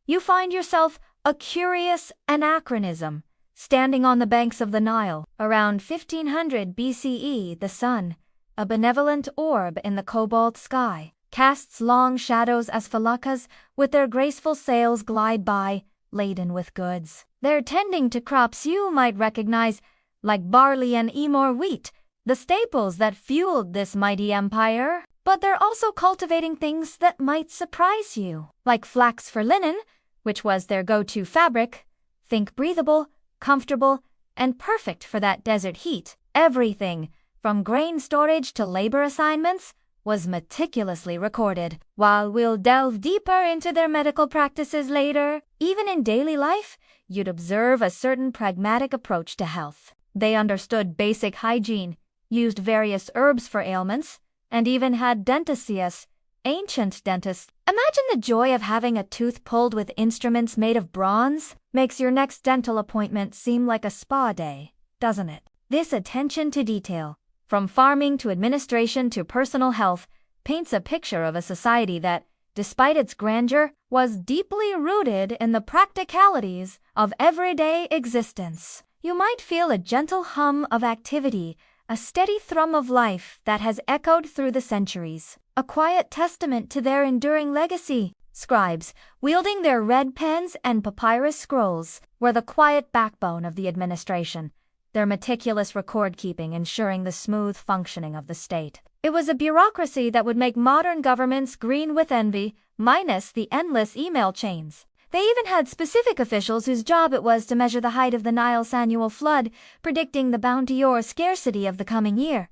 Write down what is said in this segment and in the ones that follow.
you find yourself a curious anachronism. Standing on the banks of the Nile, around 1500 BCE, the sun, a benevolent orb in the cobalt sky, casts long shadows as feluccas with their graceful sails glide by, laden with goods. They're tending to crops you might recognize, like barley and Emor wheat, the staples that fueled this mighty empire. But they're also cultivating things that might surprise you, like flax for linen, which was their go-to fabric. Think breathable, comfortable, and perfect for that desert heat. Everything, from grain storage to labor assignments, was meticulously recorded. While we'll delve deeper into their medical practices later, even in daily life, you'd observe a certain pragmatic approach to health. They understood basic hygiene, used various herbs for ailments, and even had denticias, ancient dentists. Imagine the joy of having a tooth pulled with instruments made of bronze. Makes your next dental appointment seem like a spa day, doesn't it? This attention to detail, from farming to administration to personal health, paints a picture of a society that, despite its grandeur, was deeply rooted in the practicalities of everyday existence. You might feel a gentle hum of activity, a steady thrum of life that has echoed through the centuries, a quiet testament to their enduring legacy. Scribes, wielding their red pens and papyrus scrolls, were the quiet backbone of the administration, their meticulous record-keeping ensuring the smooth functioning of the state. It was a bureaucracy that would make modern governments green with envy, minus the endless email chains. They even had specific officials whose job it was to measure the height of the Nile's annual flood, predicting the bounty or scarcity of the coming year.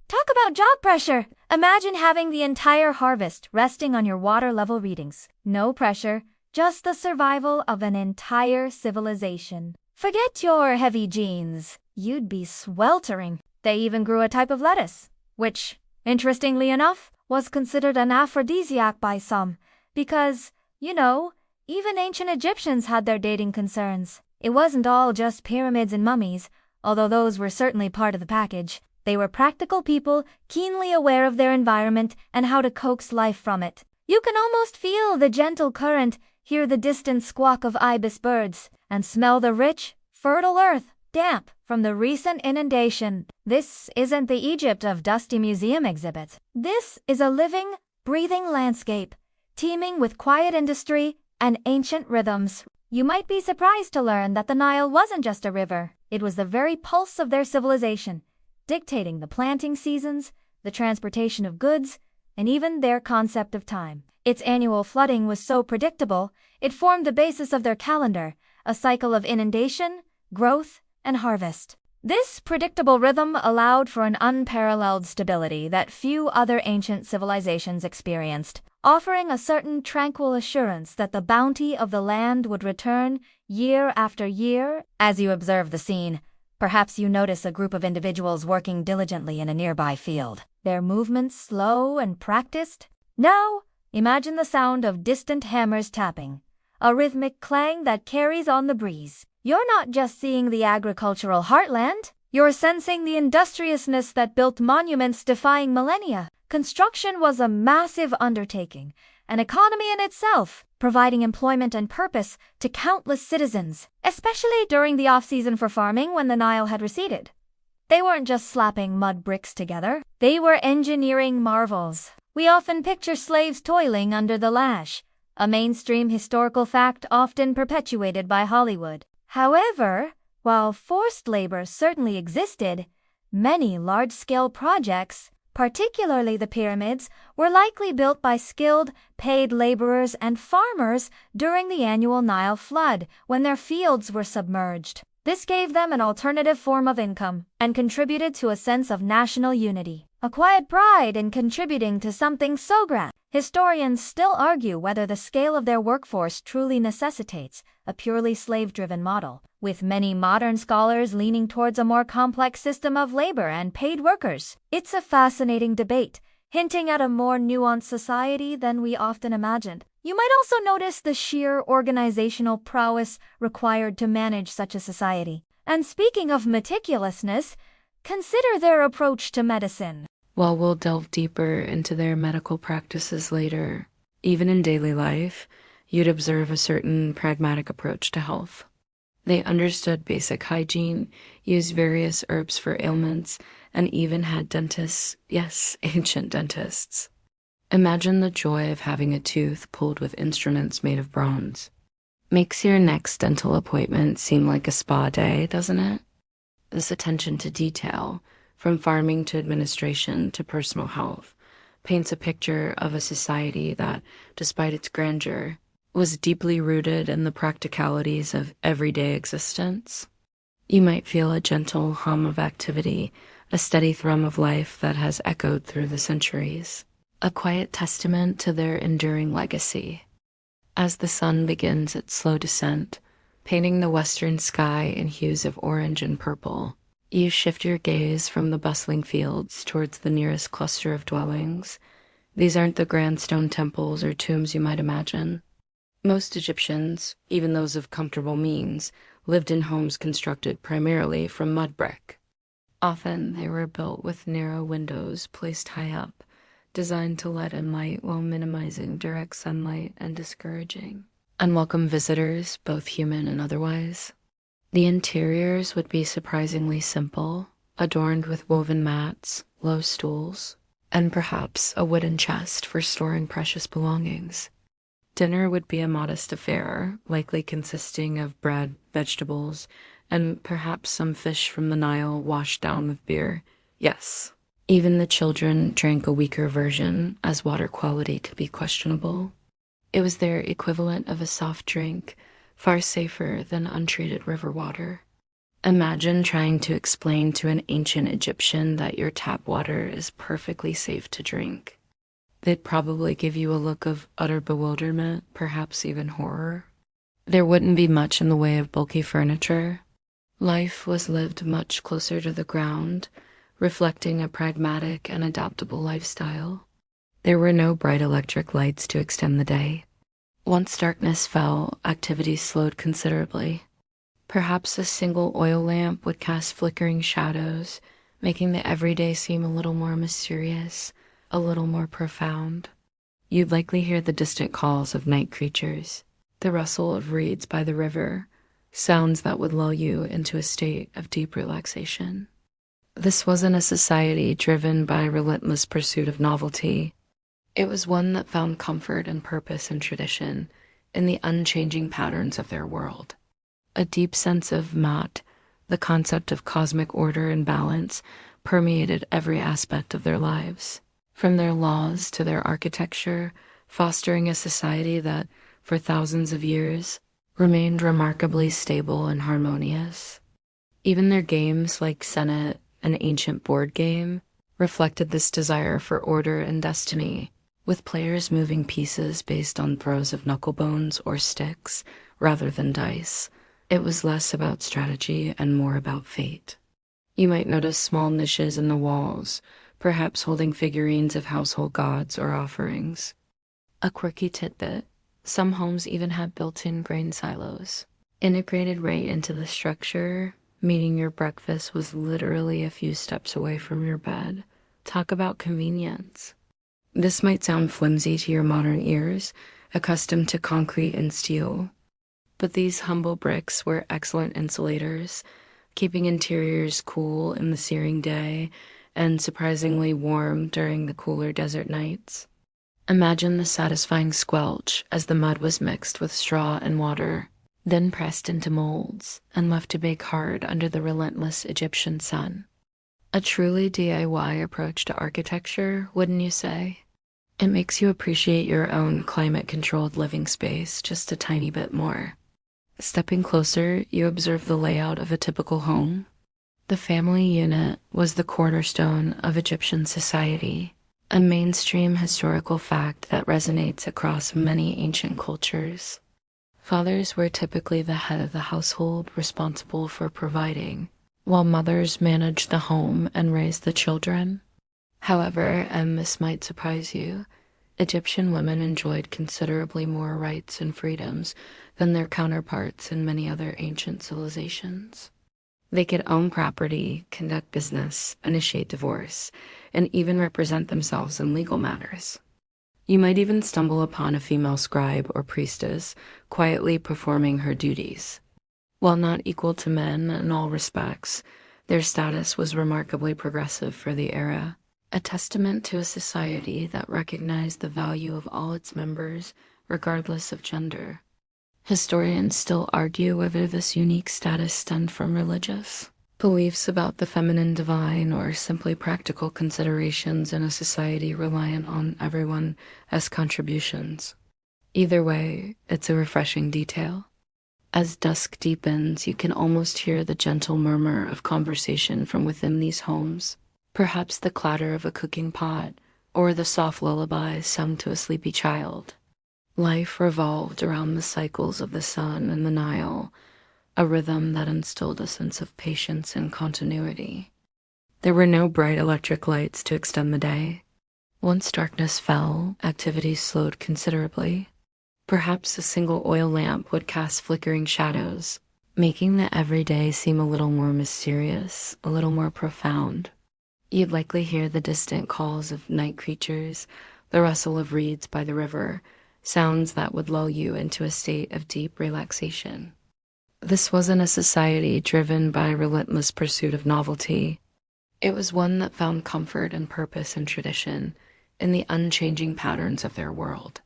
Talk about job pressure! Imagine having the entire harvest resting on your water level readings. No pressure, just the survival of an entire civilization. Forget your heavy genes. You'd be sweltering. They even grew a type of lettuce, which, interestingly enough, was considered an aphrodisiac by some, because, even ancient Egyptians had their dating concerns. It wasn't all just pyramids and mummies, although those were certainly part of the package. They were practical people, keenly aware of their environment and how to coax life from it. You can almost feel the gentle current, hear the distant squawk of ibis birds, and smell the rich, fertile earth, damp from the recent inundation. This isn't the Egypt of dusty museum exhibits. This is a living, breathing landscape, teeming with quiet industry and ancient rhythms. You might be surprised to learn that the Nile wasn't just a river. It was the very pulse of their civilization, dictating the planting seasons, the transportation of goods, and even their concept of time. Its annual flooding was so predictable, it formed the basis of their calendar, a cycle of inundation, growth, and harvest. This predictable rhythm allowed for an unparalleled stability that few other ancient civilizations experienced, offering a certain tranquil assurance that the bounty of the land would return year after year. As you observe the scene, perhaps you notice a group of individuals working diligently in a nearby field, their movements slow and practiced. Now, imagine the sound of distant hammers tapping, a rhythmic clang that carries on the breeze. You're not just seeing the agricultural heartland, you're sensing the industriousness that built monuments defying millennia. Construction was a massive undertaking, an economy in itself, providing employment and purpose to countless citizens, especially during the off-season for farming when the Nile had receded. They weren't just slapping mud bricks together, they were engineering marvels. We often picture slaves toiling under the lash, a mainstream historical fact often perpetuated by Hollywood. However, while forced labor certainly existed, many large-scale projects, particularly the pyramids, were likely built by skilled, paid laborers and farmers during the annual Nile flood when their fields were submerged. This gave them an alternative form of income and contributed to a sense of national unity, a quiet pride in contributing to something so grand. Historians still argue whether the scale of their workforce truly necessitates a purely slave-driven model, with many modern scholars leaning towards a more complex system of labor and paid workers. It's a fascinating debate, hinting at a more nuanced society than we often imagined. You might also notice the sheer organizational prowess required to manage such a society. And speaking of meticulousness, consider their approach to medicine. While we'll delve deeper into their medical practices later, even in daily life, you'd observe a certain pragmatic approach to health. They understood basic hygiene, used various herbs for ailments, and even had dentists, yes, ancient dentists. Imagine the joy of having a tooth pulled with instruments made of bronze. Makes your next dental appointment seem like a spa day, doesn't it? This attention to detail, from farming to administration to personal health, paints a picture of a society that, despite its grandeur, was deeply rooted in the practicalities of everyday existence. You might feel a gentle hum of activity, a steady thrum of life that has echoed through the centuries, a quiet testament to their enduring legacy. As the sun begins its slow descent, painting the western sky in hues of orange and purple, you shift your gaze from the bustling fields towards the nearest cluster of dwellings. These aren't the grand stone temples or tombs you might imagine. Most Egyptians, even those of comfortable means, lived in homes constructed primarily from mud brick. Often they were built with narrow windows placed high up, designed to let in light while minimizing direct sunlight and discouraging unwelcome visitors, both human and otherwise. The interiors would be surprisingly simple, adorned with woven mats, low stools, and perhaps a wooden chest for storing precious belongings. Dinner would be a modest affair, likely consisting of bread, vegetables, and perhaps some fish from the Nile washed down with beer. Yes, even the children drank a weaker version, as water quality could be questionable. It was their equivalent of a soft drink, far safer than untreated river water. Imagine trying to explain to an ancient Egyptian that your tap water is perfectly safe to drink. They'd probably give you a look of utter bewilderment, perhaps even horror. There wouldn't be much in the way of bulky furniture. Life was lived much closer to the ground, reflecting a pragmatic and adaptable lifestyle. There were no bright electric lights to extend the day. Once darkness fell, activity slowed considerably. Perhaps a single oil lamp would cast flickering shadows, making the everyday seem a little more mysterious, a little more profound. You'd likely hear the distant calls of night creatures, the rustle of reeds by the river, sounds that would lull you into a state of deep relaxation. This wasn't a society driven by relentless pursuit of novelty. It was one that found comfort and purpose and tradition in the unchanging patterns of their world. A deep sense of Mat, the concept of cosmic order and balance, permeated every aspect of their lives, from their laws to their architecture, fostering a society that, for thousands of years, remained remarkably stable and harmonious. Even their games like Senet, an ancient board game, reflected this desire for order and destiny, with players moving pieces based on throws of knuckle bones or sticks rather than dice. It was less about strategy and more about fate. You might notice small niches in the walls, perhaps holding figurines of household gods or offerings. A quirky tidbit: some homes even have built-in grain silos. Integrated right into the structure, meaning your breakfast was literally a few steps away from your bed. Talk about convenience. This might sound flimsy to your modern ears, accustomed to concrete and steel, but these humble bricks were excellent insulators, keeping interiors cool in the searing day and surprisingly warm during the cooler desert nights. Imagine the satisfying squelch as the mud was mixed with straw and water, then pressed into molds and left to bake hard under the relentless Egyptian sun. A truly DIY approach to architecture, wouldn't you say? It makes you appreciate your own climate-controlled living space just a tiny bit more. Stepping closer, you observe the layout of a typical home. The family unit was the cornerstone of Egyptian society, a mainstream historical fact that resonates across many ancient cultures. Fathers were typically the head of the household, responsible for providing, while mothers managed the home and raised the children. However, and this might surprise you, Egyptian women enjoyed considerably more rights and freedoms than their counterparts in many other ancient civilizations. They could own property, conduct business, initiate divorce, and even represent themselves in legal matters. You might even stumble upon a female scribe or priestess quietly performing her duties. While not equal to men in all respects, their status was remarkably progressive for the era, a testament to a society that recognized the value of all its members, regardless of gender. Historians still argue whether this unique status stemmed from religious beliefs about the feminine divine or simply practical considerations in a society reliant on everyone as contributions. Either way, it's a refreshing detail. As dusk deepens, you can almost hear the gentle murmur of conversation from within these homes, perhaps the clatter of a cooking pot or the soft lullaby sung to a sleepy child. Life revolved around the cycles of the sun and the Nile, a rhythm that instilled a sense of patience and continuity. There were no bright electric lights to extend the day. Once darkness fell, activity slowed considerably. Perhaps a single oil lamp would cast flickering shadows, making the everyday seem a little more mysterious, a little more profound. You'd likely hear the distant calls of night creatures, the rustle of reeds by the river, sounds that would lull you into a state of deep relaxation. This wasn't a society driven by a relentless pursuit of novelty. It was one that found comfort and purpose in tradition, in the unchanging patterns of their world.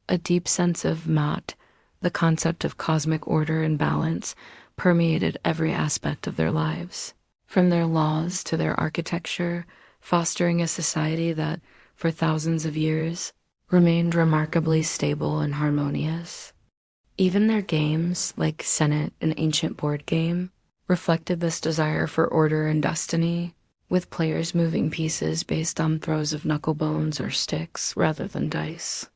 A deep sense of Mat, the concept of cosmic order and balance, permeated every aspect of their lives, from their laws to their architecture, fostering a society that, for thousands of years, remained remarkably stable and harmonious. Even their games, like Senet, an ancient board game, reflected this desire for order and destiny, with players moving pieces based on throws of knucklebones or sticks rather than dice.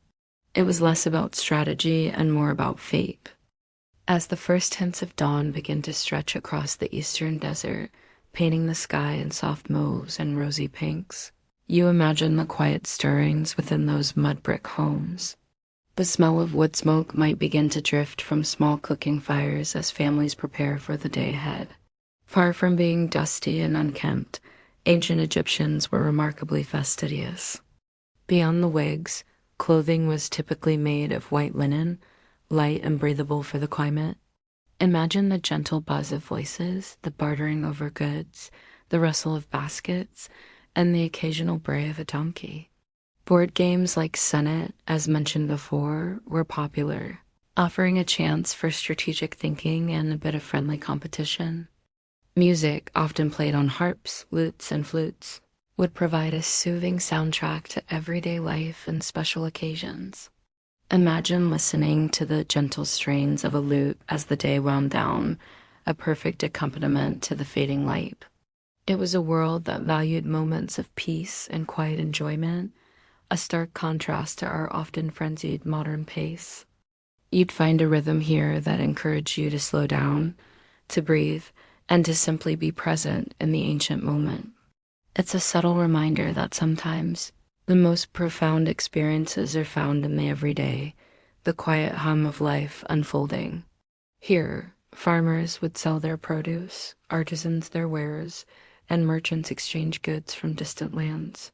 It was less about strategy and more about fate. As the first hints of dawn began to stretch across the eastern desert, painting the sky in soft mauves and rosy pinks, you imagine the quiet stirrings within those mud brick homes. The smell of wood smoke might begin to drift from small cooking fires as families prepare for the day ahead. Far from being dusty and unkempt, ancient Egyptians were remarkably fastidious. Beyond the wigs, clothing was typically made of white linen, light and breathable for the climate. Imagine the gentle buzz of voices, the bartering over goods, the rustle of baskets, and the occasional bray of a donkey. Board games like Senet, as mentioned before, were popular, offering a chance for strategic thinking and a bit of friendly competition. Music, often played on harps, lutes, and flutes, would provide a soothing soundtrack to everyday life and special occasions. Imagine listening to the gentle strains of a lute as the day wound down, a perfect accompaniment to the fading light. It was a world that valued moments of peace and quiet enjoyment, a stark contrast to our often frenzied modern pace. You'd find a rhythm here that encouraged you to slow down, to breathe, and to simply be present in the ancient moment. It's a subtle reminder that sometimes the most profound experiences are found in the everyday, the quiet hum of life unfolding. Here, farmers would sell their produce, artisans their wares, and merchants exchange goods from distant lands.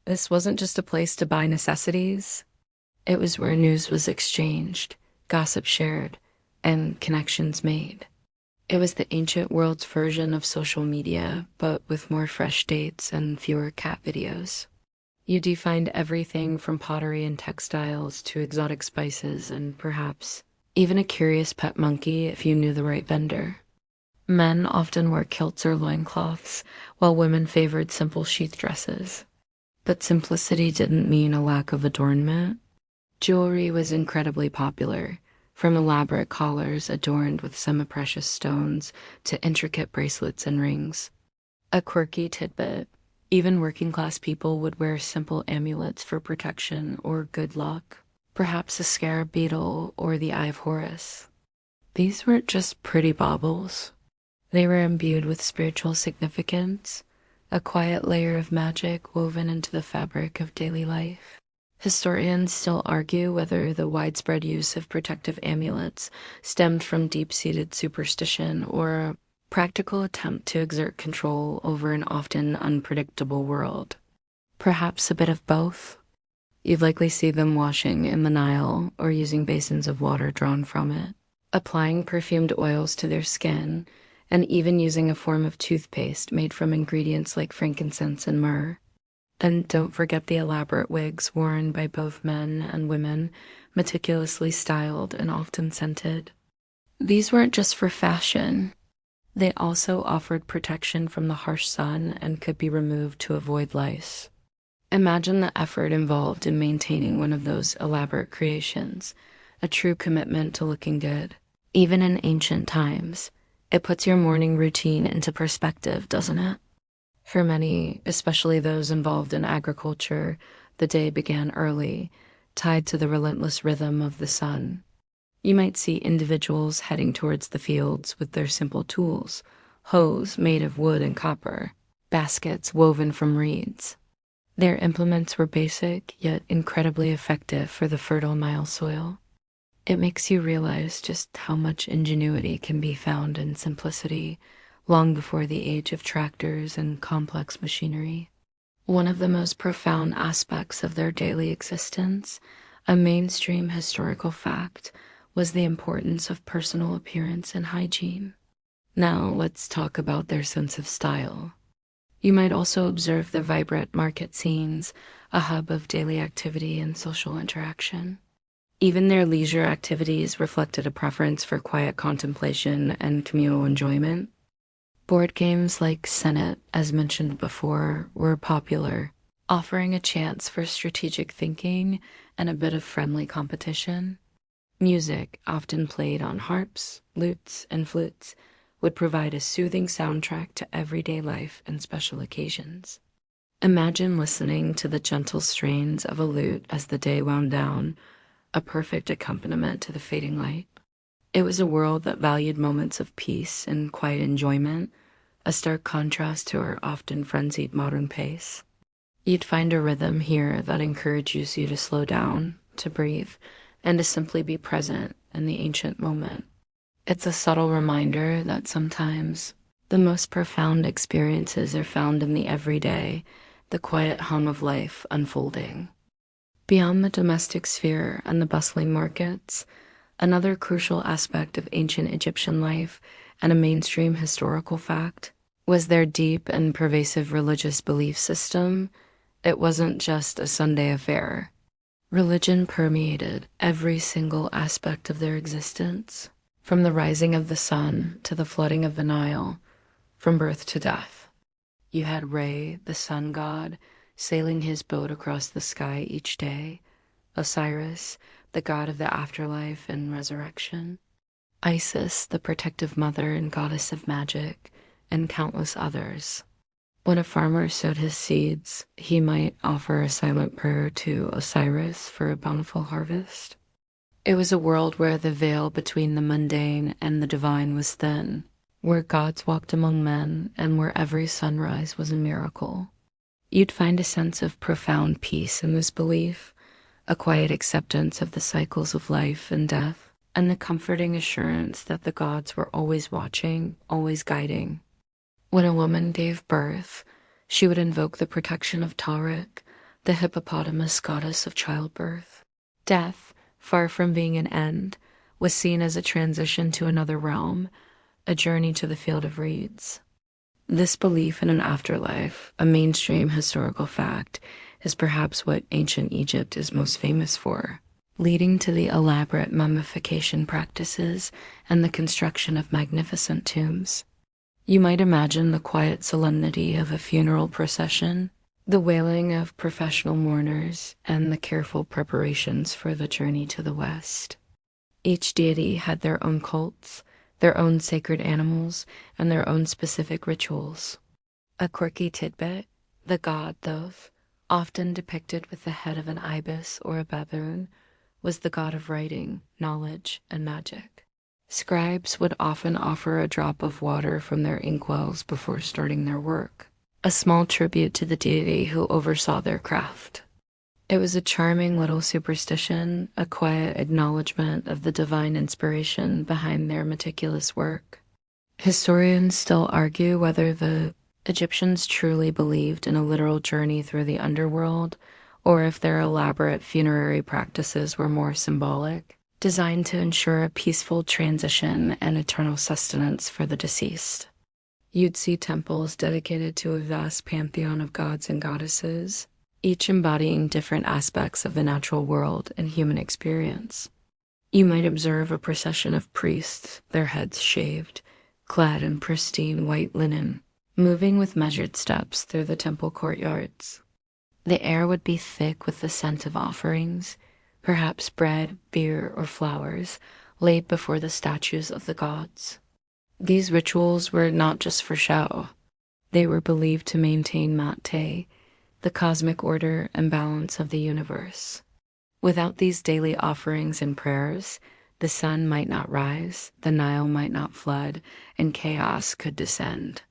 This wasn't just a place to buy necessities. It was where news was exchanged, gossip shared, and connections made. It was the ancient world's version of social media, but with more fresh dates and fewer cat videos. You'd find everything from pottery and textiles to exotic spices and perhaps even a curious pet monkey if you knew the right vendor. Men often wore kilts or loincloths, while women favored simple sheath dresses. But simplicity didn't mean a lack of adornment. Jewelry was incredibly popular, from elaborate collars adorned with semi-precious stones to intricate bracelets and rings. A quirky tidbit, even working-class people would wear simple amulets for protection or good luck, perhaps a scarab beetle or the Eye of Horus. These weren't just pretty baubles. They were imbued with spiritual significance, a quiet layer of magic woven into the fabric of daily life. Historians still argue whether the widespread use of protective amulets stemmed from deep-seated superstition or a practical attempt to exert control over an often unpredictable world. Perhaps a bit of both. You'd likely see them washing in the Nile or using basins of water drawn from it, applying perfumed oils to their skin, and even using a form of toothpaste made from ingredients like frankincense and myrrh. And don't forget the elaborate wigs worn by both men and women, meticulously styled and often scented. These weren't just for fashion. They also offered protection from the harsh sun and could be removed to avoid lice. Imagine the effort involved in maintaining one of those elaborate creations, a true commitment to looking good. Even in ancient times, it puts your morning routine into perspective, doesn't it? For many, especially those involved in agriculture, the day began early, tied to the relentless rhythm of the sun. You might see individuals heading towards the fields with their simple tools, hoes made of wood and copper, baskets woven from reeds. Their implements were basic, yet incredibly effective for the fertile Nile soil. It makes you realize just how much ingenuity can be found in simplicity, long before the age of tractors and complex machinery. One of the most profound aspects of their daily existence, a mainstream historical fact, was the importance of personal appearance and hygiene. Now let's talk about their sense of style. You might also observe the vibrant market scenes, a hub of daily activity and social interaction. Even their leisure activities reflected a preference for quiet contemplation and communal enjoyment. Board games like Senet, as mentioned before, were popular, offering a chance for strategic thinking and a bit of friendly competition. Music, often played on harps, lutes, and flutes, would provide a soothing soundtrack to everyday life and special occasions. Imagine listening to the gentle strains of a lute as the day wound down, a perfect accompaniment to the fading light. It was a world that valued moments of peace and quiet enjoyment, a stark contrast to our often frenzied modern pace. You'd find a rhythm here that encourages you to slow down, to breathe, and to simply be present in the ancient moment. It's a subtle reminder that sometimes the most profound experiences are found in the everyday, the quiet hum of life unfolding. Beyond the domestic sphere and the bustling markets, another crucial aspect of ancient Egyptian life and a mainstream historical fact was their deep and pervasive religious belief system. It wasn't just a Sunday affair. Religion permeated every single aspect of their existence, from the rising of the sun to the flooding of the Nile, from birth to death. You had Re, the sun god, sailing his boat across the sky each day, Osiris, the god of the afterlife and resurrection, Isis, the protective mother and goddess of magic, and countless others. When a farmer sowed his seeds, he might offer a silent prayer to Osiris for a bountiful harvest. It was a world where the veil between the mundane and the divine was thin, where gods walked among men, and where every sunrise was a miracle. You'd find a sense of profound peace in this belief, a quiet acceptance of the cycles of life and death, and the comforting assurance that the gods were always watching, always guiding. When a woman gave birth, she would invoke the protection of Tariq, the hippopotamus goddess of childbirth. Death, far from being an end, was seen as a transition to another realm, a journey to the field of reeds. This belief in an afterlife, a mainstream historical fact, is perhaps what ancient Egypt is most famous for, leading to the elaborate mummification practices and the construction of magnificent tombs. You might imagine the quiet solemnity of a funeral procession, the wailing of professional mourners, and the careful preparations for the journey to the west. Each deity had their own cults, their own sacred animals, and their own specific rituals. A quirky tidbit, the god Thoth, often depicted with the head of an ibis or a baboon, was the god of writing, knowledge, and magic. Scribes would often offer a drop of water from their inkwells before starting their work, a small tribute to the deity who oversaw their craft. It was a charming little superstition, a quiet acknowledgement of the divine inspiration behind their meticulous work. Historians still argue whether the Egyptians truly believed in a literal journey through the underworld, or if their elaborate funerary practices were more symbolic, designed to ensure a peaceful transition and eternal sustenance for the deceased. You'd see temples dedicated to a vast pantheon of gods and goddesses, each embodying different aspects of the natural world and human experience. You might observe a procession of priests, their heads shaved, clad in pristine white linen, moving with measured steps through the temple courtyards. The air would be thick with the scent of offerings, perhaps bread, beer, or flowers, laid before the statues of the gods. These rituals were not just for show. They were believed to maintain Mate, the cosmic order and balance of the universe. Without these daily offerings and prayers, the sun might not rise, the Nile might not flood, and chaos could descend.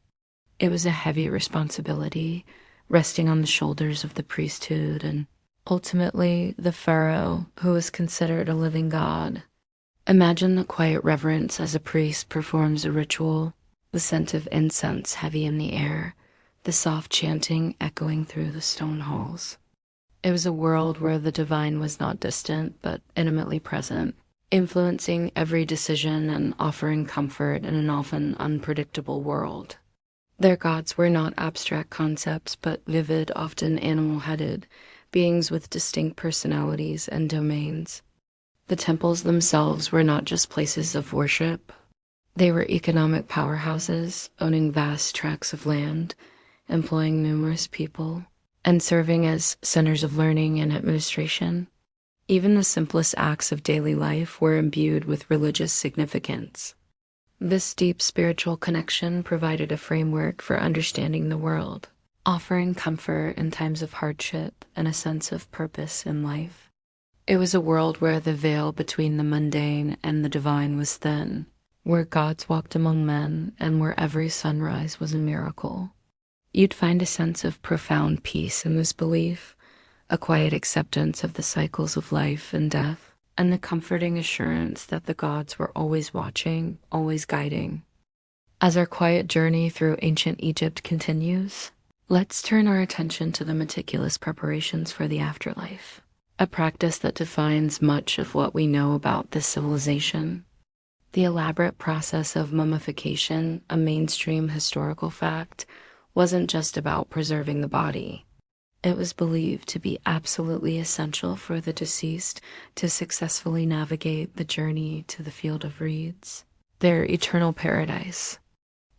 It was a heavy responsibility, resting on the shoulders of the priesthood and, ultimately, the pharaoh, who was considered a living god. Imagine the quiet reverence as a priest performs a ritual, the scent of incense heavy in the air, the soft chanting echoing through the stone halls. It was a world where the divine was not distant, but intimately present, influencing every decision and offering comfort in an often unpredictable world. Their gods were not abstract concepts, but vivid, often animal-headed, beings with distinct personalities and domains. The temples themselves were not just places of worship. They were economic powerhouses, owning vast tracts of land, employing numerous people, and serving as centers of learning and administration. Even the simplest acts of daily life were imbued with religious significance. This deep spiritual connection provided a framework for understanding the world, offering comfort in times of hardship and a sense of purpose in life. It was a world where the veil between the mundane and the divine was thin, where gods walked among men, and where every sunrise was a miracle. You'd find a sense of profound peace in this belief, a quiet acceptance of the cycles of life and death, and the comforting assurance that the gods were always watching, always guiding. As our quiet journey through ancient Egypt continues, let's turn our attention to the meticulous preparations for the afterlife, a practice that defines much of what we know about this civilization. The elaborate process of mummification, a mainstream historical fact, wasn't just about preserving the body. It was believed to be absolutely essential for the deceased to successfully navigate the journey to the field of reeds, their eternal paradise.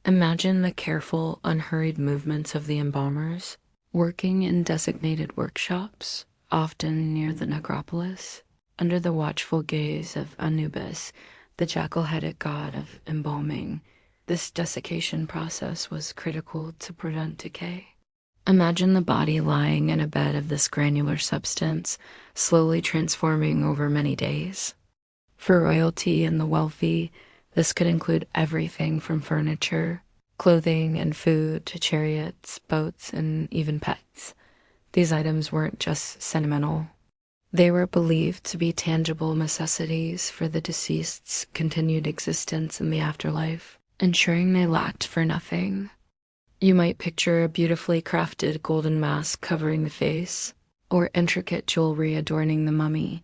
Imagine the careful, unhurried movements of the embalmers, working in designated workshops, often near the necropolis, under the watchful gaze of Anubis, the jackal-headed god of embalming. This desiccation process was critical to prevent decay. Imagine the body lying in a bed of this granular substance, slowly transforming over many days. For royalty and the wealthy, this could include everything from furniture, clothing, and food to chariots, boats, and even pets. These items weren't just sentimental. They were believed to be tangible necessities for the deceased's continued existence in the afterlife, ensuring they lacked for nothing. You might picture a beautifully crafted golden mask covering the face, or intricate jewelry adorning the mummy,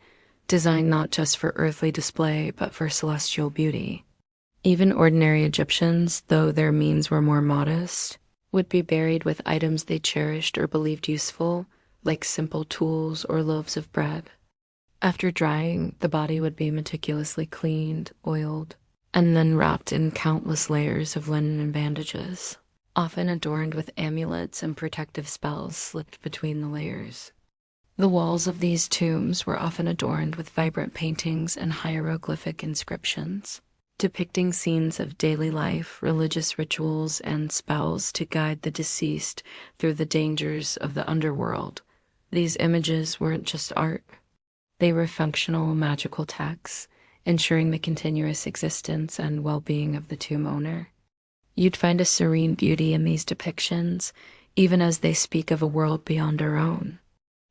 designed not just for earthly display but for celestial beauty. Even ordinary Egyptians, though their means were more modest, would be buried with items they cherished or believed useful, like simple tools or loaves of bread. After drying, the body would be meticulously cleaned, oiled, and then wrapped in countless layers of linen and bandages, often adorned with amulets and protective spells slipped between the layers. The walls of these tombs were often adorned with vibrant paintings and hieroglyphic inscriptions, depicting scenes of daily life, religious rituals, and spells to guide the deceased through the dangers of the underworld. These images weren't just art. They were functional, magical texts, ensuring the continuous existence and well-being of the tomb owner. You'd find a serene beauty in these depictions, even as they speak of a world beyond our own.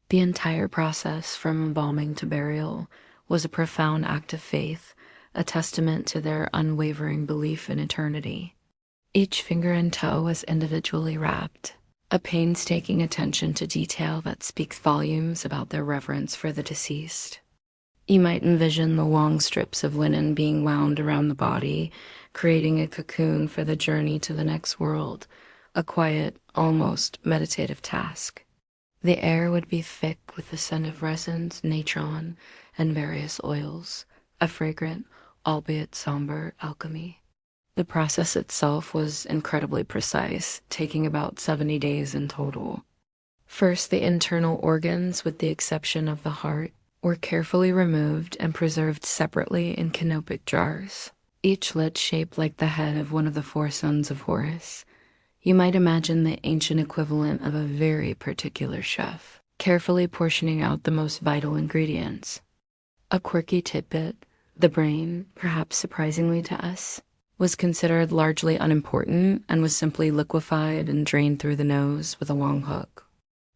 The entire process, from embalming to burial, was a profound act of faith, a testament to their unwavering belief in eternity. Each finger and toe was individually wrapped, a painstaking attention to detail that speaks volumes about their reverence for the deceased. You might envision the long strips of linen being wound around the body, creating a cocoon for the journey to the next world, a quiet, almost meditative task. The air would be thick with the scent of resins, natron, and various oils, a fragrant, albeit somber, alchemy. The process itself was incredibly precise, taking about 70 days in total. First, the internal organs, with the exception of the heart, were carefully removed and preserved separately in canopic jars, each lid shaped like the head of one of the four sons of Horus. You might imagine the ancient equivalent of a very particular chef, carefully portioning out the most vital ingredients. A quirky tidbit, the brain, perhaps surprisingly to us, was considered largely unimportant and was simply liquefied and drained through the nose with a long hook.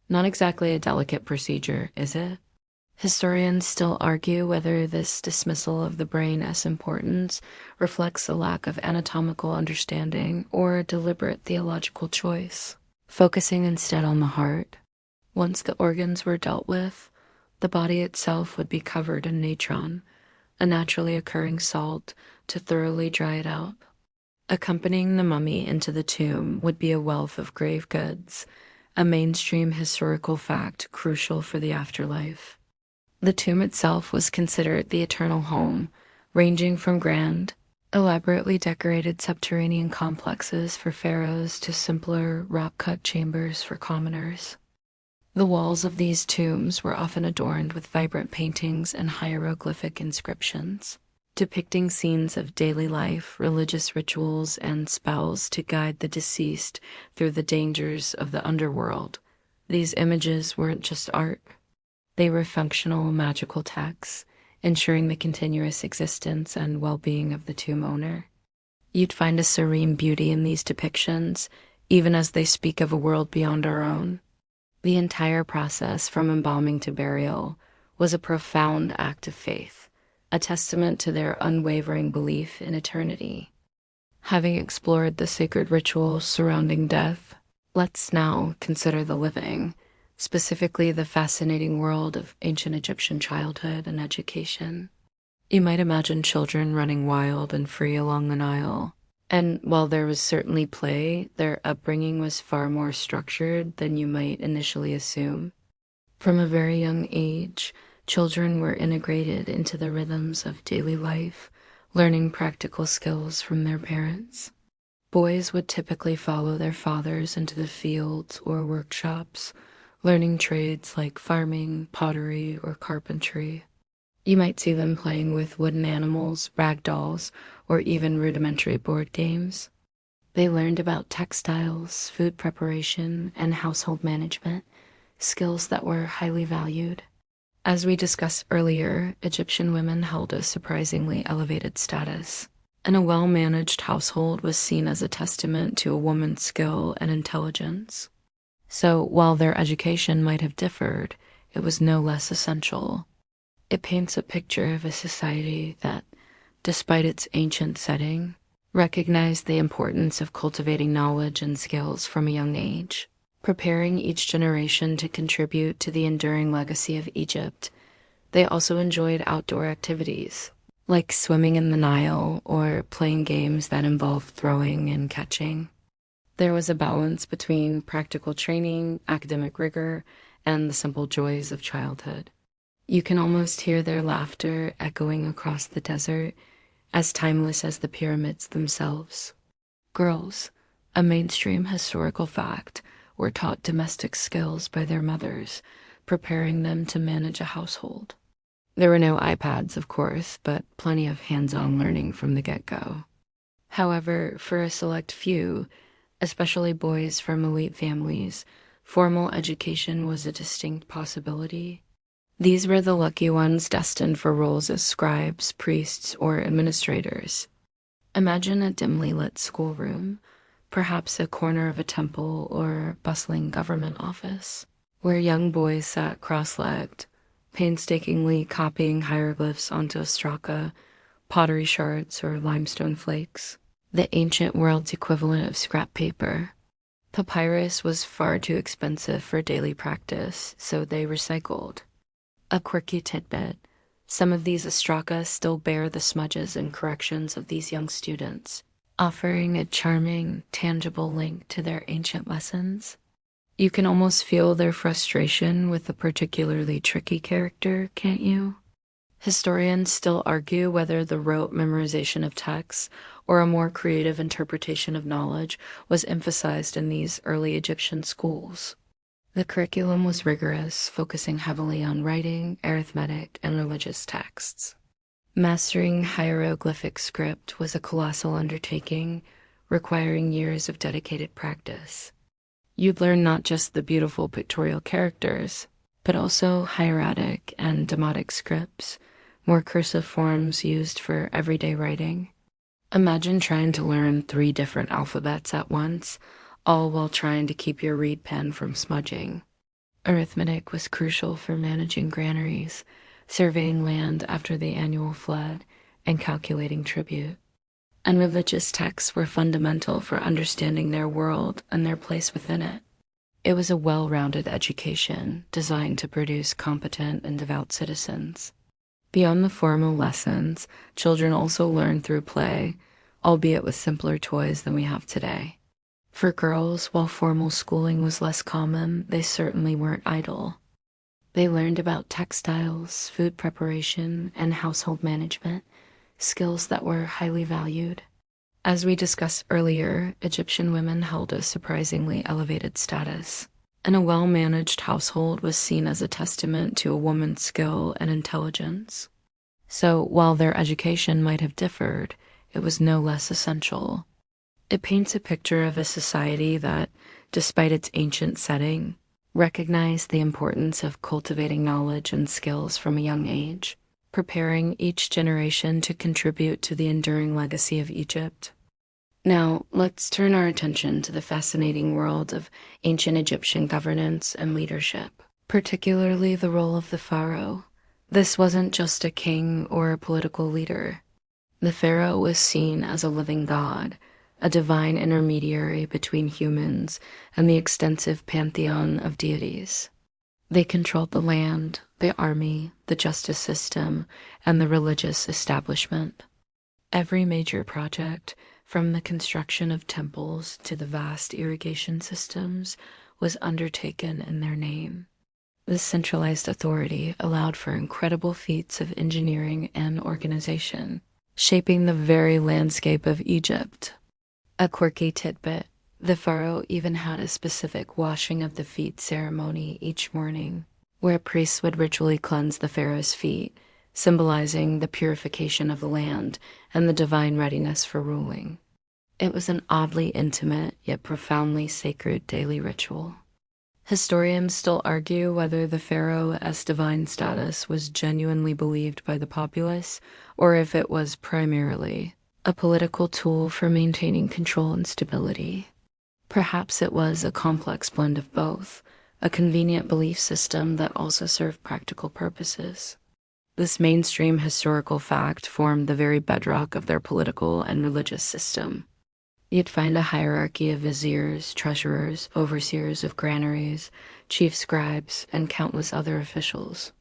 Not exactly a delicate procedure, is it? Historians still argue whether this dismissal of the brain as importance reflects a lack of anatomical understanding or a deliberate theological choice, focusing instead on the heart. Once the organs were dealt with, the body itself would be covered in natron, a naturally occurring salt, to thoroughly dry it out. Accompanying the mummy into the tomb would be a wealth of grave goods, a mainstream historical fact crucial for the afterlife. The tomb itself was considered the eternal home, ranging from grand, elaborately decorated subterranean complexes for pharaohs to simpler, rock-cut chambers for commoners. The walls of these tombs were often adorned with vibrant paintings and hieroglyphic inscriptions, depicting scenes of daily life, religious rituals, and spells to guide the deceased through the dangers of the underworld. These images weren't just art. They were functional, magical texts, ensuring the continuous existence and well-being of the tomb owner. You'd find a serene beauty in these depictions, even as they speak of a world beyond our own. The entire process, from embalming to burial, was a profound act of faith, a testament to their unwavering belief in eternity. Having explored the sacred rituals surrounding death, let's now consider the living, specifically the fascinating world of ancient Egyptian childhood and education. You might imagine children running wild and free along the Nile. And while there was certainly play, their upbringing was far more structured than you might initially assume. From a very young age, children were integrated into the rhythms of daily life, learning practical skills from their parents. Boys would typically follow their fathers into the fields or workshops, learning trades like farming, pottery, or carpentry. You might see them playing with wooden animals, rag dolls, or even rudimentary board games. They learned about textiles, food preparation, and household management, skills that were highly valued. As we discussed earlier, Egyptian women held a surprisingly elevated status, and a well-managed household was seen as a testament to a woman's skill and intelligence. So while their education might have differed, it was no less essential. It paints a picture of a society that, despite its ancient setting, recognized the importance of cultivating knowledge and skills from a young age, preparing each generation to contribute to the enduring legacy of Egypt. They also enjoyed outdoor activities, like swimming in the Nile or playing games that involved throwing and catching. There was a balance between practical training, academic rigor, and the simple joys of childhood. You can almost hear their laughter echoing across the desert, as timeless as the pyramids themselves. Girls, a mainstream historical fact, were taught domestic skills by their mothers, preparing them to manage a household. There were no iPads, of course, but plenty of hands-on learning from the get-go. However, for a select few, especially boys from elite families, formal education was a distinct possibility. These were the lucky ones destined for roles as scribes, priests, or administrators. Imagine a dimly lit schoolroom, perhaps a corner of a temple or bustling government office, where young boys sat cross-legged, painstakingly copying hieroglyphs onto ostraca, pottery shards, or limestone flakes, the ancient world's equivalent of scrap paper. Papyrus was far too expensive for daily practice, so they recycled. A quirky tidbit: some of these ostraca still bear the smudges and corrections of these young students, offering a charming, tangible link to their ancient lessons. You can almost feel their frustration with a particularly tricky character, can't you? Historians still argue whether the rote memorization of texts or a more creative interpretation of knowledge was emphasized in these early Egyptian schools. The curriculum was rigorous, focusing heavily on writing, arithmetic, and religious texts. Mastering hieroglyphic script was a colossal undertaking, requiring years of dedicated practice. You'd learn not just the beautiful pictorial characters, but also hieratic and demotic scripts, more cursive forms used for everyday writing. Imagine trying to learn 3 different alphabets at once, all while trying to keep your reed pen from smudging. Arithmetic was crucial for managing granaries, surveying land after the annual flood, and calculating tribute. And religious texts were fundamental for understanding their world and their place within it. It was a well-rounded education designed to produce competent and devout citizens. Beyond the formal lessons, children also learned through play, albeit with simpler toys than we have today. For girls, while formal schooling was less common, they certainly weren't idle. They learned about textiles, food preparation, and household management, skills that were highly valued. As we discussed earlier, Egyptian women held a surprisingly elevated status, and a well-managed household was seen as a testament to a woman's skill and intelligence. So, while their education might have differed, it was no less essential. It paints a picture of a society that, despite its ancient setting, recognized the importance of cultivating knowledge and skills from a young age, preparing each generation to contribute to the enduring legacy of Egypt. Now, let's turn our attention to the fascinating world of ancient Egyptian governance and leadership, particularly the role of the pharaoh. This wasn't just a king or a political leader. The pharaoh was seen as a living god, a divine intermediary between humans and the extensive pantheon of deities. They controlled the land, the army, the justice system, and the religious establishment. Every major project, from the construction of temples to the vast irrigation systems, was undertaken in their name. This centralized authority allowed for incredible feats of engineering and organization, shaping the very landscape of Egypt. A quirky tidbit: the pharaoh even had a specific washing of the feet ceremony each morning, where priests would ritually cleanse the pharaoh's feet, symbolizing the purification of the land and the divine readiness for ruling. It was an oddly intimate yet profoundly sacred daily ritual. Historians still argue whether the pharaoh as divine status was genuinely believed by the populace, or if it was primarily a political tool for maintaining control and stability. Perhaps it was a complex blend of both, a convenient belief system that also served practical purposes. This mainstream historical fact formed the very bedrock of their political and religious system. You'd find a hierarchy of viziers, treasurers, overseers of granaries, chief scribes, and countless other officials.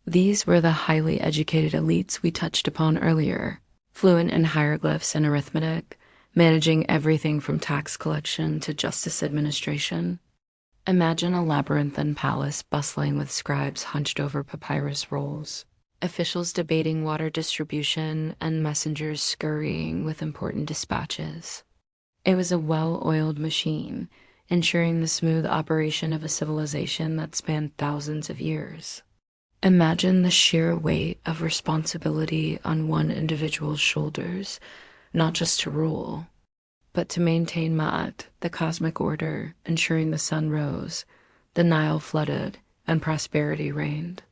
These were the highly educated elites we touched upon earlier, fluent in hieroglyphs and arithmetic, managing everything from tax collection to justice administration. Imagine a labyrinthine palace bustling with scribes hunched over papyrus rolls, officials debating water distribution, and messengers scurrying with important dispatches. It was a well-oiled machine, ensuring the smooth operation of a civilization that spanned thousands of years. Imagine the sheer weight of responsibility on one individual's shoulders, not just to rule, but to maintain Ma'at, the cosmic order, ensuring the sun rose, the Nile flooded, and prosperity reigned.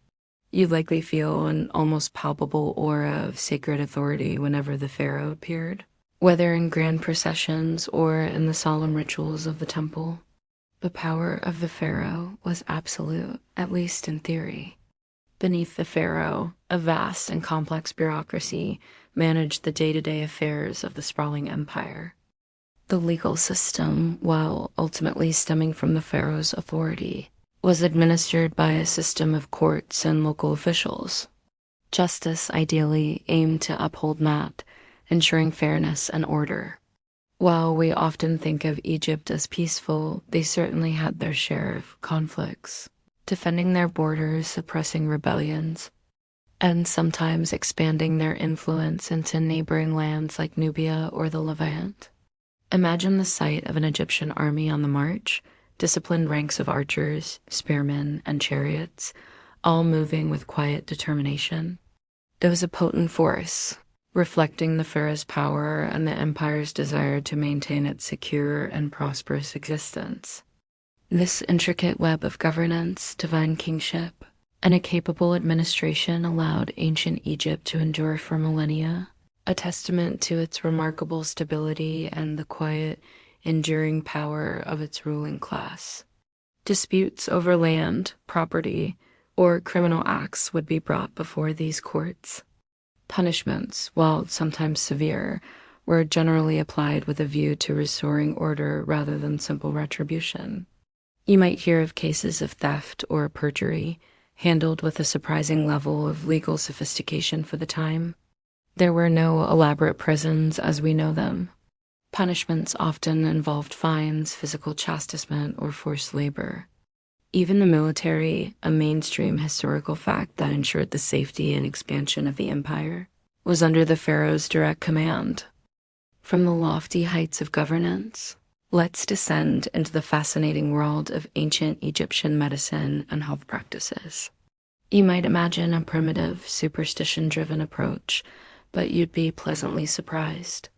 You'd likely feel an almost palpable aura of sacred authority whenever the pharaoh appeared, whether in grand processions or in the solemn rituals of the temple. The power of the pharaoh was absolute, at least in theory. Beneath the pharaoh, a vast and complex bureaucracy managed the day-to-day affairs of the sprawling empire. The legal system, while ultimately stemming from the pharaoh's authority, was administered by a system of courts and local officials. Justice ideally aimed to uphold that, ensuring fairness and order. While we often think of Egypt as peaceful, they certainly had their share of conflicts, defending their borders, suppressing rebellions, and sometimes expanding their influence into neighboring lands like Nubia or the Levant. Imagine the sight of an Egyptian army on the march, disciplined ranks of archers, spearmen, and chariots, all moving with quiet determination. It was a potent force, reflecting the pharaoh's power and the empire's desire to maintain its secure and prosperous existence. This intricate web of governance, divine kingship, and a capable administration allowed ancient Egypt to endure for millennia, a testament to its remarkable stability and the quiet, enduring power of its ruling class. Disputes over land, property, or criminal acts would be brought before these courts. Punishments, while sometimes severe, were generally applied with a view to restoring order rather than simple retribution. You might hear of cases of theft or perjury, handled with a surprising level of legal sophistication for the time. There were no elaborate prisons as we know them. Punishments often involved fines, physical chastisement, or forced labor. Even the military, a mainstream historical fact that ensured the safety and expansion of the empire, was under the pharaoh's direct command. From the lofty heights of governance, let's descend into the fascinating world of ancient Egyptian medicine and health practices. You might imagine a primitive, superstition-driven approach, but you'd be pleasantly surprised.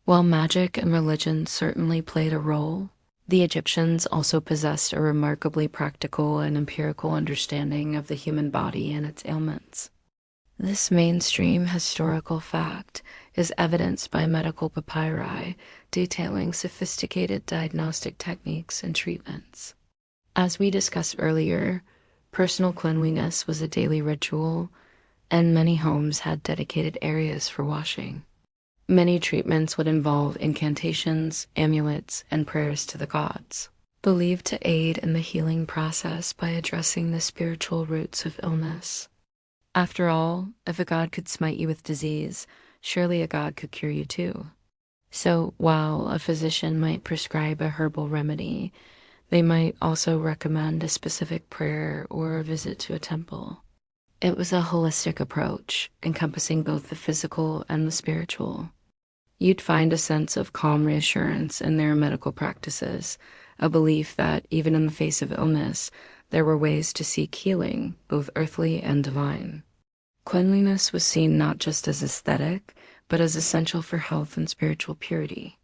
While magic and religion certainly played a role, the Egyptians also possessed a remarkably practical and empirical understanding of the human body and its ailments. This mainstream historical fact is evidenced by medical papyri detailing sophisticated diagnostic techniques and treatments. As we discussed earlier, personal cleanliness was a daily ritual, and many homes had dedicated areas for washing. Many treatments would involve incantations, amulets, and prayers to the gods, believed to aid in the healing process by addressing the spiritual roots of illness. After all, if a god could smite you with disease, surely a god could cure you too. So while a physician might prescribe a herbal remedy, they might also recommend a specific prayer or a visit to a temple. It was a holistic approach, encompassing both the physical and the spiritual. You'd find a sense of calm reassurance in their medical practices, a belief that even in the face of illness, there were ways to seek healing, both earthly and divine. Cleanliness was seen not just as aesthetic, but as essential for health and spiritual purity.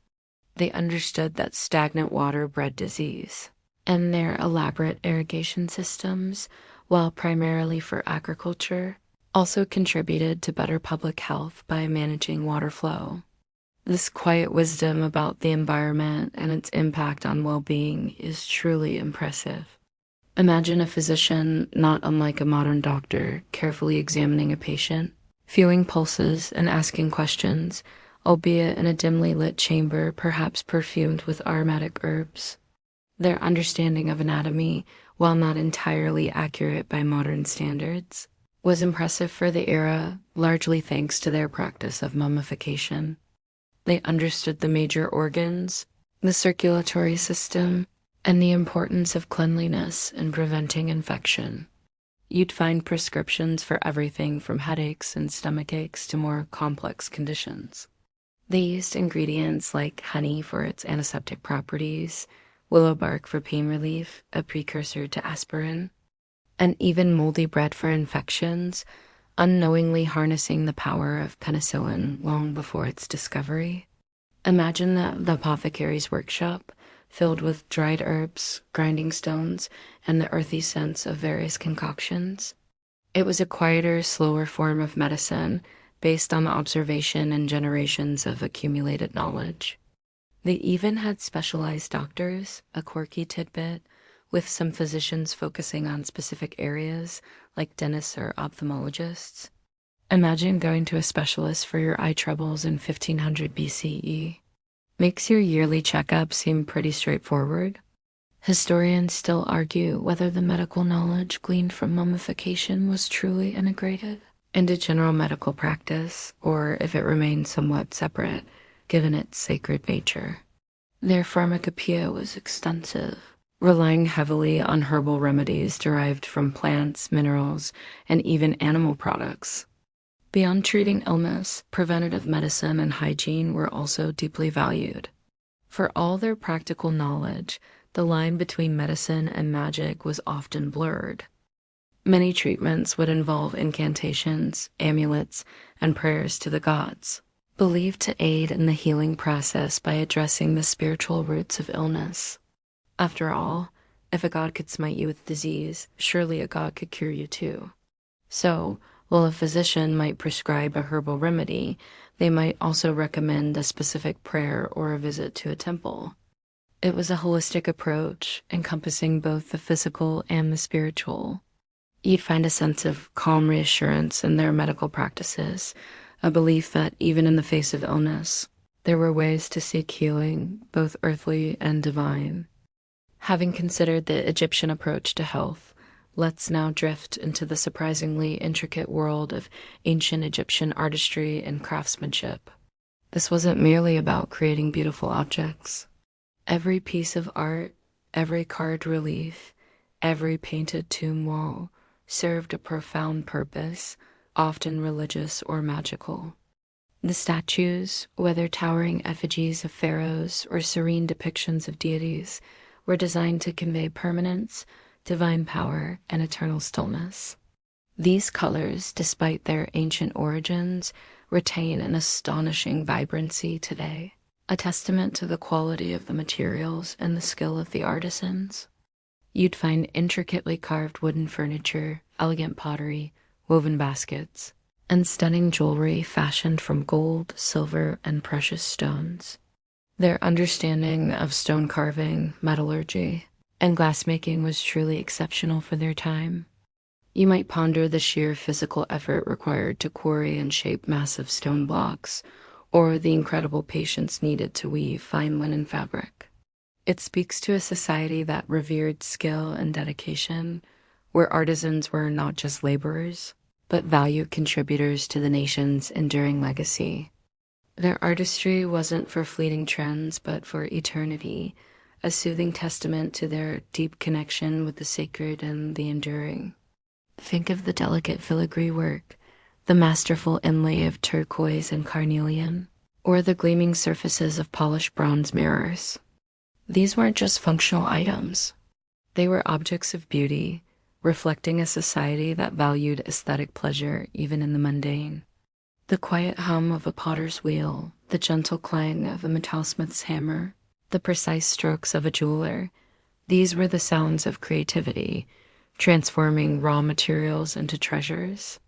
They understood that stagnant water bred disease, and their elaborate irrigation systems, while primarily for agriculture, also contributed to better public health by managing water flow. This quiet wisdom about the environment and its impact on well-being is truly impressive. Imagine a physician, not unlike a modern doctor, carefully examining a patient, feeling pulses and asking questions, albeit in a dimly lit chamber, perhaps perfumed with aromatic herbs. Their understanding of anatomy, while not entirely accurate by modern standards, was impressive for the era, largely thanks to their practice of mummification. They understood the major organs, the circulatory system, and the importance of cleanliness in preventing infection. You'd find prescriptions for everything from headaches and stomach aches to more complex conditions. They used ingredients like honey for its antiseptic properties, willow bark for pain relief, a precursor to aspirin, and even moldy bread for infections, unknowingly harnessing the power of penicillin long before its discovery. Imagine the apothecary's workshop, filled with dried herbs, grinding stones, and the earthy scents of various concoctions. It was a quieter, slower form of medicine, based on the observation and generations of accumulated knowledge. They even had specialized doctors, a quirky tidbit, with some physicians focusing on specific areas, like dentists or ophthalmologists. Imagine going to a specialist for your eye troubles in 1500 BCE. Makes your yearly checkup seem pretty straightforward? Historians still argue whether the medical knowledge gleaned from mummification was truly integrated into general medical practice, or if it remained somewhat separate, given its sacred nature. Their pharmacopoeia was extensive, relying heavily on herbal remedies derived from plants, minerals, and even animal products. Beyond treating illness, preventative medicine and hygiene were also deeply valued. For all their practical knowledge, the line between medicine and magic was often blurred. Many treatments would involve incantations, amulets, and prayers to the gods, believed to aid in the healing process by addressing the spiritual roots of illness. After all, if a god could smite you with disease, surely a god could cure you too. So, while a physician might prescribe a herbal remedy, they might also recommend a specific prayer or a visit to a temple. It was a holistic approach, encompassing both the physical and the spiritual. You'd find a sense of calm reassurance in their medical practices, a belief that even in the face of illness, there were ways to seek healing, both earthly and divine. Having considered the Egyptian approach to health, let's now drift into the surprisingly intricate world of ancient Egyptian artistry and craftsmanship. This wasn't merely about creating beautiful objects. Every piece of art, every carved relief, every painted tomb wall served a profound purpose, often religious or magical. The statues, whether towering effigies of pharaohs or serene depictions of deities, were designed to convey permanence, divine power, and eternal stillness. These colors, despite their ancient origins, retain an astonishing vibrancy today, a testament to the quality of the materials and the skill of the artisans. You'd find intricately carved wooden furniture, elegant pottery, woven baskets, and stunning jewelry fashioned from gold, silver, and precious stones. Their understanding of stone carving, metallurgy, and glassmaking was truly exceptional for their time. You might ponder the sheer physical effort required to quarry and shape massive stone blocks, or the incredible patience needed to weave fine linen fabric. It speaks to a society that revered skill and dedication, where artisans were not just laborers, but valued contributors to the nation's enduring legacy. Their artistry wasn't for fleeting trends, but for eternity, a soothing testament to their deep connection with the sacred and the enduring. Think of the delicate filigree work, the masterful inlay of turquoise and carnelian, or the gleaming surfaces of polished bronze mirrors. These weren't just functional items. They were objects of beauty, reflecting a society that valued aesthetic pleasure even in the mundane. The quiet hum of a potter's wheel, the gentle clang of a metalsmith's hammer, the precise strokes of a jeweler, these were the sounds of creativity, transforming raw materials into treasures.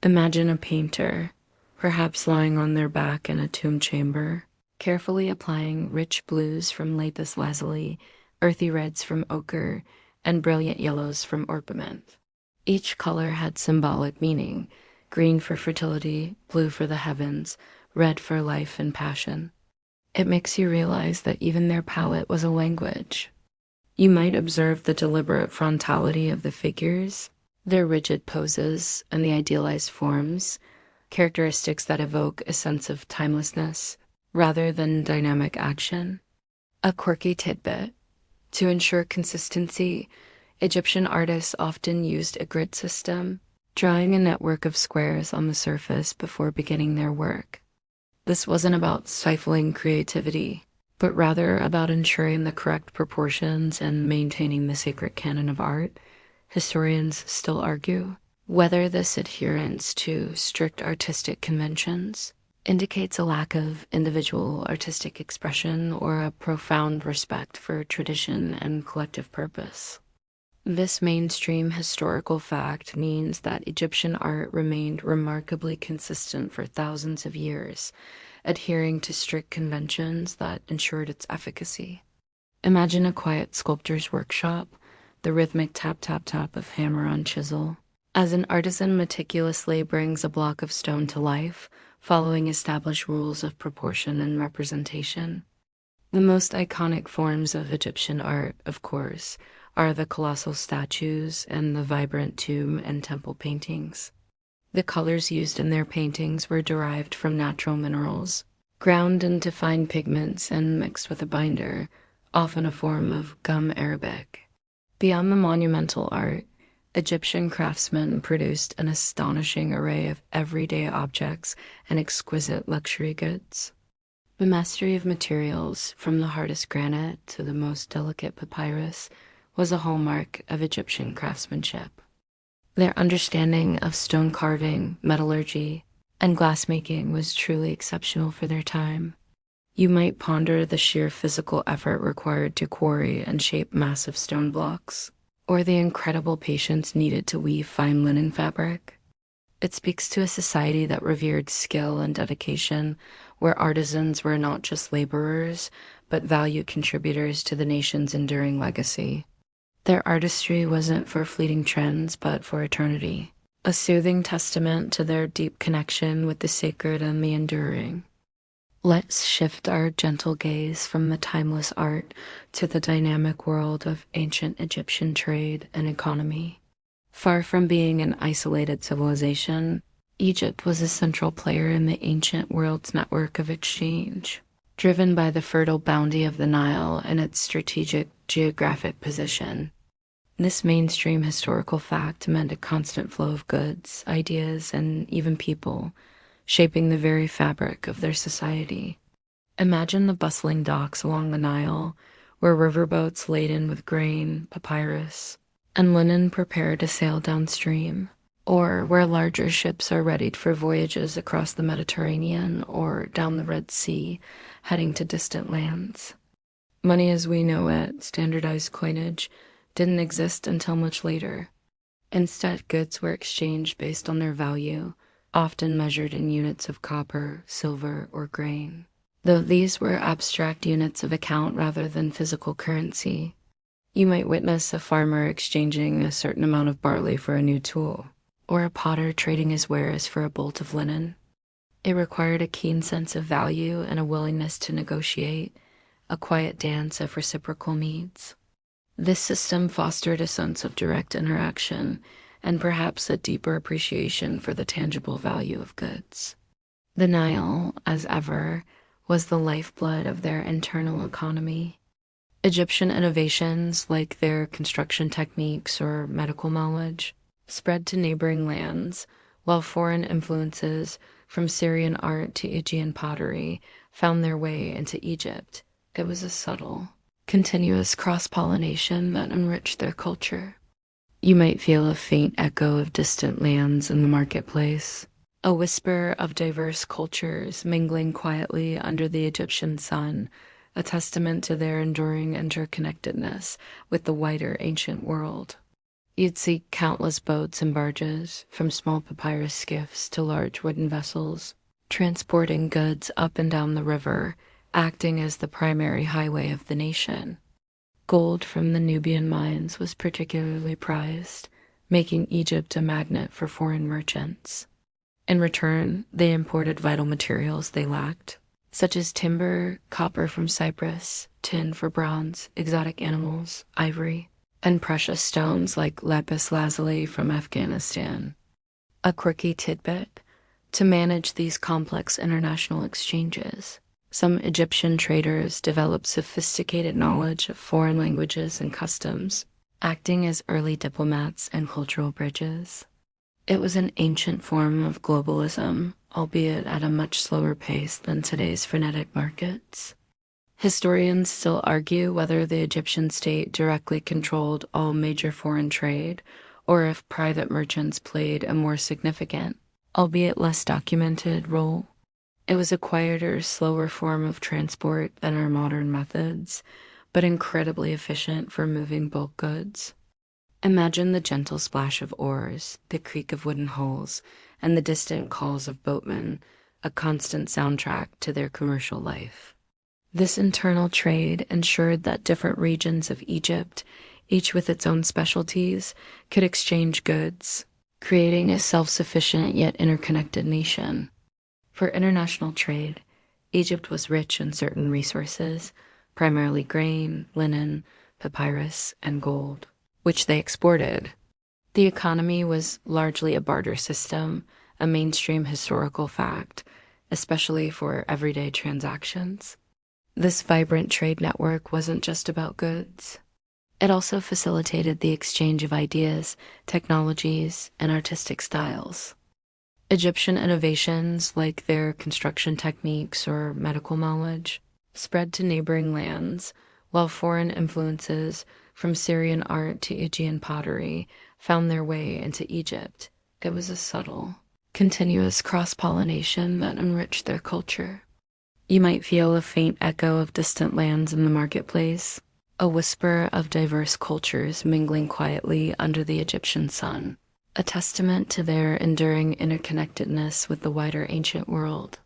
Imagine a painter, perhaps lying on their back in a tomb chamber, carefully applying rich blues from lapis lazuli, earthy reds from ochre, and brilliant yellows from orpiment. Each color had symbolic meaning: green for fertility, blue for the heavens, red for life and passion. It makes you realize that even their palette was a language. You might observe the deliberate frontality of the figures, their rigid poses, and the idealized forms, characteristics that evoke a sense of timelessness rather than dynamic action. A quirky tidbit: to ensure consistency, Egyptian artists often used a grid system, drawing a network of squares on the surface before beginning their work. This wasn't about stifling creativity, but rather about ensuring the correct proportions and maintaining the sacred canon of art. Historians still argue whether this adherence to strict artistic conventions indicates a lack of individual artistic expression or a profound respect for tradition and collective purpose. This mainstream historical fact means that Egyptian art remained remarkably consistent for thousands of years, adhering to strict conventions that ensured its efficacy. Imagine a quiet sculptor's workshop, the rhythmic tap-tap-tap of hammer on chisel, as an artisan meticulously brings a block of stone to life, following established rules of proportion and representation. The most iconic forms of Egyptian art, of course, are the colossal statues and the vibrant tomb and temple paintings. The colors used in their paintings were derived from natural minerals, ground into fine pigments and mixed with a binder, often a form of gum arabic. Beyond the monumental art, Egyptian craftsmen produced an astonishing array of everyday objects and exquisite luxury goods. The mastery of materials, from the hardest granite to the most delicate papyrus, was a hallmark of Egyptian craftsmanship. Their understanding of stone carving, metallurgy, and glassmaking was truly exceptional for their time. You might ponder the sheer physical effort required to quarry and shape massive stone blocks, or the incredible patience needed to weave fine linen fabric. It speaks to a society that revered skill and dedication, where artisans were not just laborers, but valued contributors to the nation's enduring legacy. Their artistry wasn't for fleeting trends, but for eternity, a soothing testament to their deep connection with the sacred and the enduring. Let's shift our gentle gaze from the timeless art to the dynamic world of ancient Egyptian trade and economy. Far from being an isolated civilization, Egypt was a central player in the ancient world's network of exchange, driven by the fertile bounty of the Nile and its strategic geographic position. This mainstream historical fact meant a constant flow of goods, ideas, and even people, shaping the very fabric of their society. Imagine the bustling docks along the Nile, where riverboats laden with grain, papyrus, and linen prepare to sail downstream, or where larger ships are readied for voyages across the Mediterranean or down the Red Sea, heading to distant lands. Money as we know it, standardized coinage, didn't exist until much later. Instead, goods were exchanged based on their value, often measured in units of copper, silver, or grain. Though these were abstract units of account rather than physical currency, you might witness a farmer exchanging a certain amount of barley for a new tool, or a potter trading his wares for a bolt of linen. It required a keen sense of value and a willingness to negotiate, a quiet dance of reciprocal needs. This system fostered a sense of direct interaction and perhaps a deeper appreciation for the tangible value of goods. The Nile, as ever, was the lifeblood of their internal economy. Egyptian innovations, like their construction techniques or medical knowledge, spread to neighboring lands, while foreign influences, from Syrian art to Aegean pottery, found their way into Egypt. It was a subtle, continuous cross-pollination that enriched their culture. You might feel a faint echo of distant lands in the marketplace, a whisper of diverse cultures mingling quietly under the Egyptian sun, a testament to their enduring interconnectedness with the wider ancient world. You'd see countless boats and barges, from small papyrus skiffs to large wooden vessels, transporting goods up and down the river, acting as the primary highway of the nation. Gold from the Nubian mines was particularly prized, making Egypt a magnet for foreign merchants. In return, they imported vital materials they lacked, such as timber, copper from Cyprus, tin for bronze, exotic animals, ivory, and precious stones like lapis lazuli from Afghanistan. A quirky tidbit: to manage these complex international exchanges, some Egyptian traders developed sophisticated knowledge of foreign languages and customs, acting as early diplomats and cultural bridges. It was an ancient form of globalism, albeit at a much slower pace than today's frenetic markets. Historians still argue whether the Egyptian state directly controlled all major foreign trade, or if private merchants played a more significant, albeit less documented, role. It was a quieter, slower form of transport than our modern methods, but incredibly efficient for moving bulk goods. Imagine the gentle splash of oars, the creak of wooden hulls, and the distant calls of boatmen, a constant soundtrack to their commercial life. This internal trade ensured that different regions of Egypt, each with its own specialties, could exchange goods, creating a self-sufficient yet interconnected nation. For international trade, Egypt was rich in certain resources, primarily grain, linen, papyrus, and gold, which they exported. The economy was largely a barter system, a mainstream historical fact, especially for everyday transactions. This vibrant trade network wasn't just about goods. It also facilitated the exchange of ideas, technologies, and artistic styles. Egyptian innovations, like their construction techniques or medical knowledge, spread to neighboring lands, while foreign influences, from Syrian art to Aegean pottery, found their way into Egypt. It was a subtle, continuous cross-pollination that enriched their culture. You might feel a faint echo of distant lands in the marketplace, a whisper of diverse cultures mingling quietly under the Egyptian sun, a testament to their enduring interconnectedness with the wider ancient world.